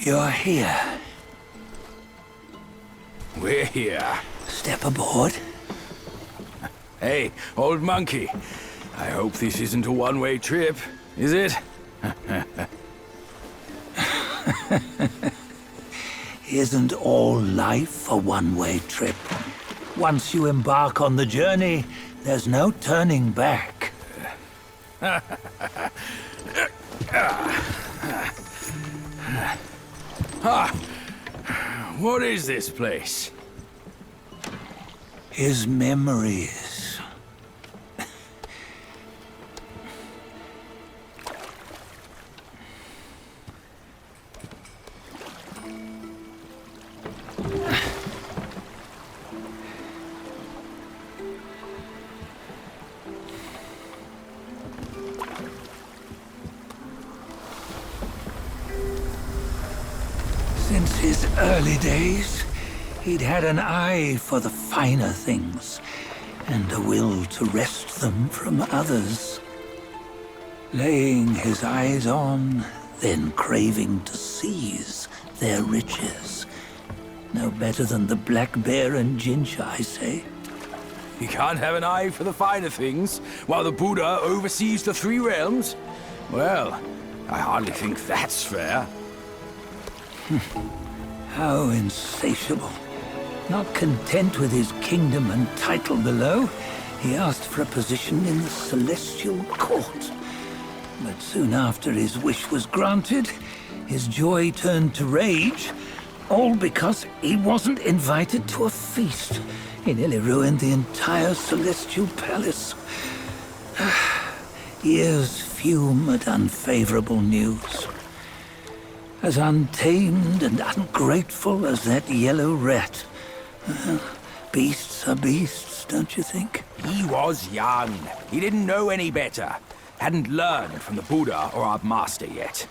You're here. We're here. Step aboard. Hey, old monkey. I hope this isn't a one-way trip, is it? Isn't all life a one-way trip? Once you embark on the journey, there's no turning back. What is this place? His memories. Since his early days, he'd had an eye for the finer things, and a will to wrest them from others. Laying his eyes on, then craving to seize their riches. No better than the black bear and ginger, I say. You can't have an eye for the finer things, while the Buddha oversees the three realms? Well, I hardly think that's fair. How insatiable. Not content with his kingdom and title below, he asked for a position in the celestial court. But soon after his wish was granted, his joy turned to rage, all because he wasn't invited to a feast. He nearly ruined the entire celestial palace. Ears fume at unfavorable news. As untamed and ungrateful as that yellow rat. Beasts are beasts, don't you think? He was young. He didn't know any better. Hadn't learned from the Buddha or our master yet.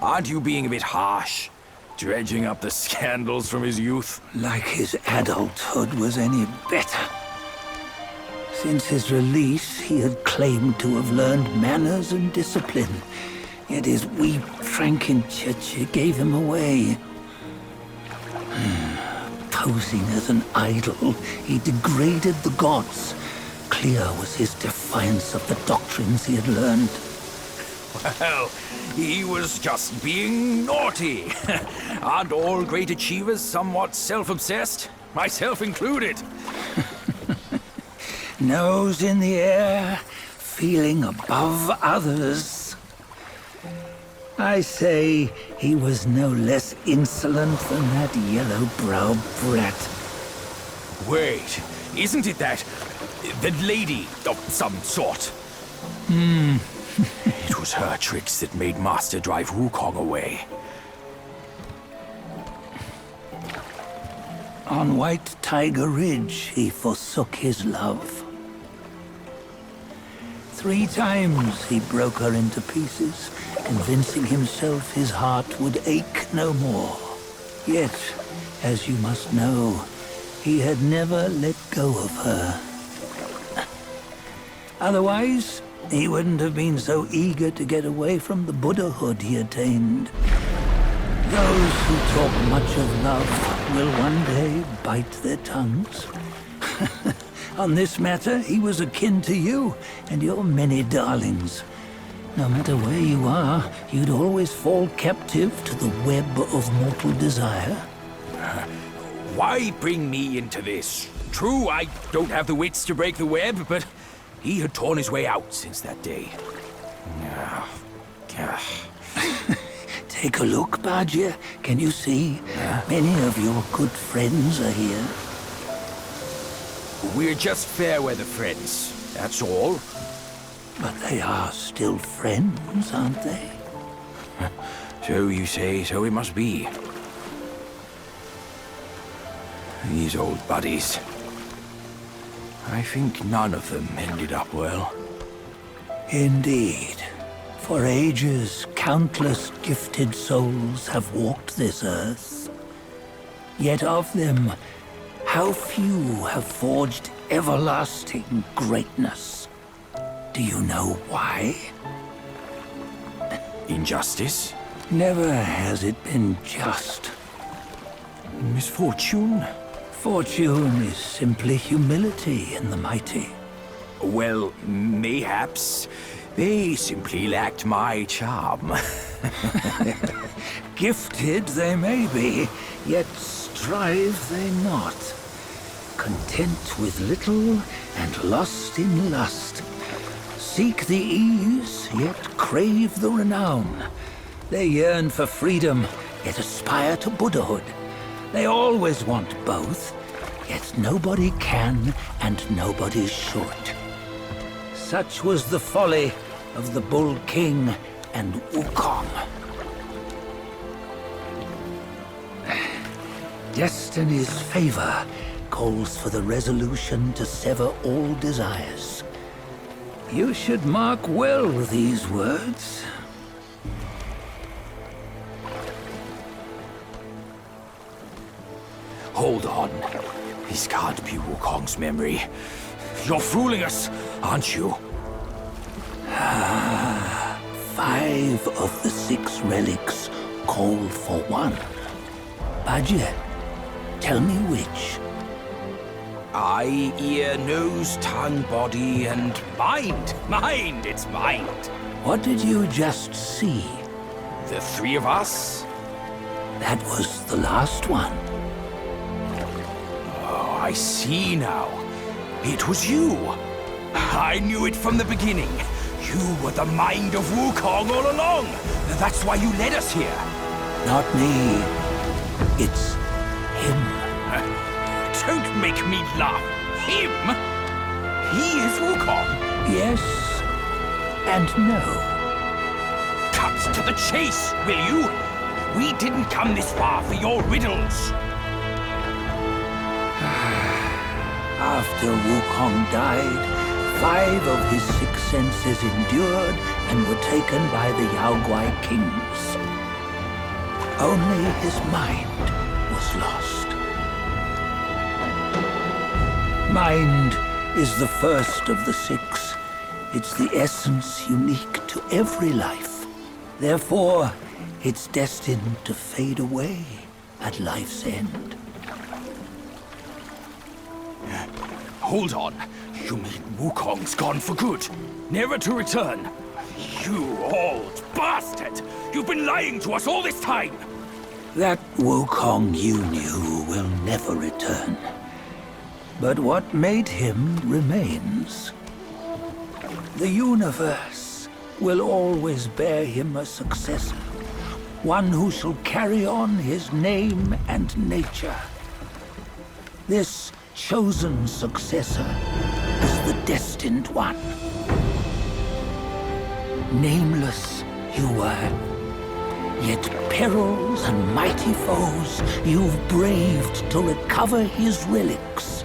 Aren't you being a bit harsh? Dredging up the scandals from his youth? Like his adulthood was any better. Since his release, he had claimed to have learned manners and discipline. Yet his weak Frankenchurch gave him away. Posing as an idol, he degraded the gods. Clear was his defiance of the doctrines he had learned. Well, he was just being naughty. Aren't all great achievers somewhat self-obsessed? Myself included. Nose in the air, feeling above others. I say he was no less insolent than that yellow-browed brat. Wait, isn't it that lady of some sort? It was her tricks that made Master drive Wukong away. On White Tiger Ridge, he forsook his love. 3 times he broke her into pieces, convincing himself his heart would ache no more. Yet, as you must know, he had never let go of her. Otherwise, he wouldn't have been so eager to get away from the Buddhahood he attained. Those who talk much of love will one day bite their tongues. On this matter, he was akin to you and your many darlings. No matter where you are, you'd always fall captive to the web of mortal desire. Why bring me into this? True, I don't have the wits to break the web, but he had torn his way out since that day. Take a look, Bajia. Can you see? Many of your good friends are here. We're just fair-weather friends, that's all. But they are still friends, aren't they? So you say, so it must be. These old buddies. I think none of them ended up well. Indeed. For ages, countless gifted souls have walked this earth. Yet of them, how few have forged everlasting greatness? Do you know why? Injustice? Never has it been just. Misfortune? Fortune is simply humility in the mighty. Well, mayhaps. They simply lacked my charm. Gifted they may be, yet strive they not. Content with little and lost in lust. Seek the ease, yet crave the renown. They yearn for freedom, yet aspire to Buddhahood. They always want both, yet nobody can and nobody should. Such was the folly of the Bull King and Wukong. Destiny's favor calls for the resolution to sever all desires. You should mark well these words. Hold on. This can't be Wukong's memory. You're fooling us, aren't you? 5 of the 6 relics call for one. Bajie, tell me which. Eye, ear, nose, tongue, body, and mind. Mind, it's mind. What did you just see? The 3 of us? That was the last one. Oh, I see now. It was you. I knew it from the beginning. You were the mind of Wukong all along. That's why you led us here. Not me. It's him. Don't make me laugh. Him? He is Wukong. Yes and no. Cut to the chase, will you? We didn't come this far for your riddles. After Wukong died, 5 of his 6 senses endured and were taken by the Yaoguai kings. Only his mind was lost. Mind is the first of the 6. It's the essence unique to every life. Therefore, it's destined to fade away at life's end. Hold on. You mean Wukong's gone for good? Never to return? You old bastard! You've been lying to us all this time! That Wukong you knew will never return. But what made him remains. The universe will always bear him a successor. One who shall carry on his name and nature. This chosen successor is the destined one. Nameless you were, yet perils and mighty foes you've braved to recover his relics.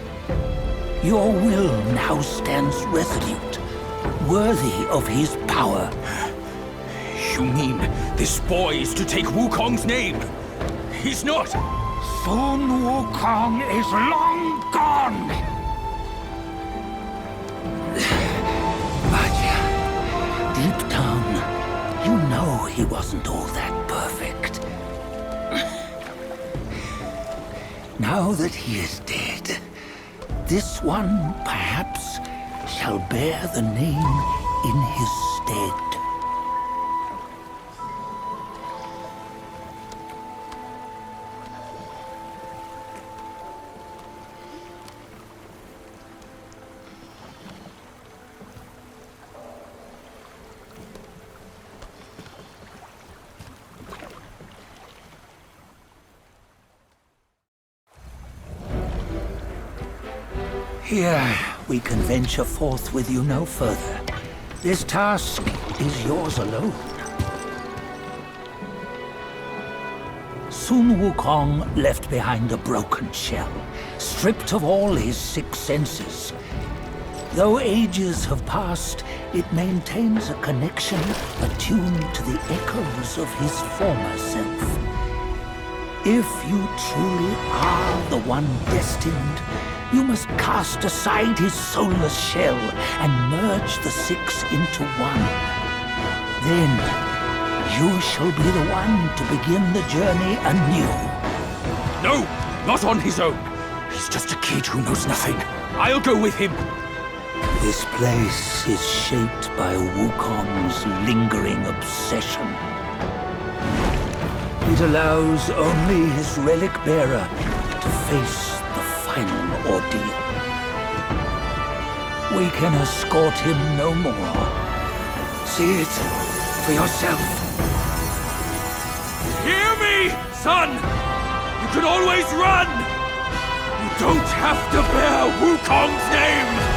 Your will now stands resolute, worthy of his power. You mean this boy is to take Wukong's name? He's not! Sun Wukong is long gone! Bajie, deep down, you know he wasn't all that perfect. Now that he is dead, this one, perhaps, shall bear the name in his stead. Here, we can venture forth with you no further. This task is yours alone. Sun Wukong left behind a broken shell, stripped of all his 6 senses. Though ages have passed, it maintains a connection attuned to the echoes of his former self. If you truly are the one destined, you must cast aside his soulless shell and merge the 6 into one. Then You shall be the one to begin the journey anew. No, not on his own. He's just a kid who knows nothing. I'll go with him. This place is shaped by Wukong's lingering obsession. It allows only his relic bearer to face the final ordeal. We can escort him no more. See it for yourself. Hear me, son! You can always run! You don't have to bear Wukong's name!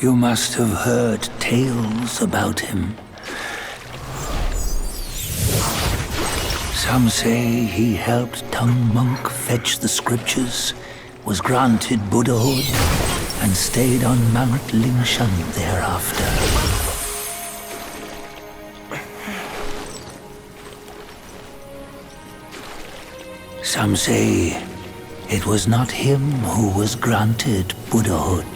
You must have heard tales about him. Some say he helped Tung Monk fetch the scriptures, was granted Buddhahood, and stayed on Mount Lingshan thereafter. Some say it was not him who was granted Buddhahood.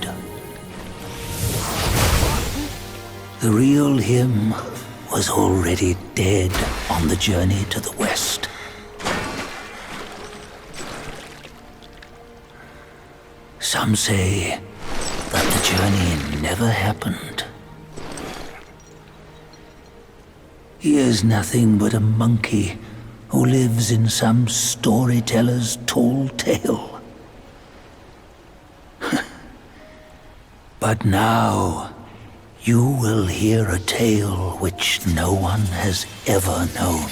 The real him was already dead on the journey to the west. Some say that the journey never happened. He is nothing but a monkey who lives in some storyteller's tall tale. But now, you will hear a tale which no one has ever known.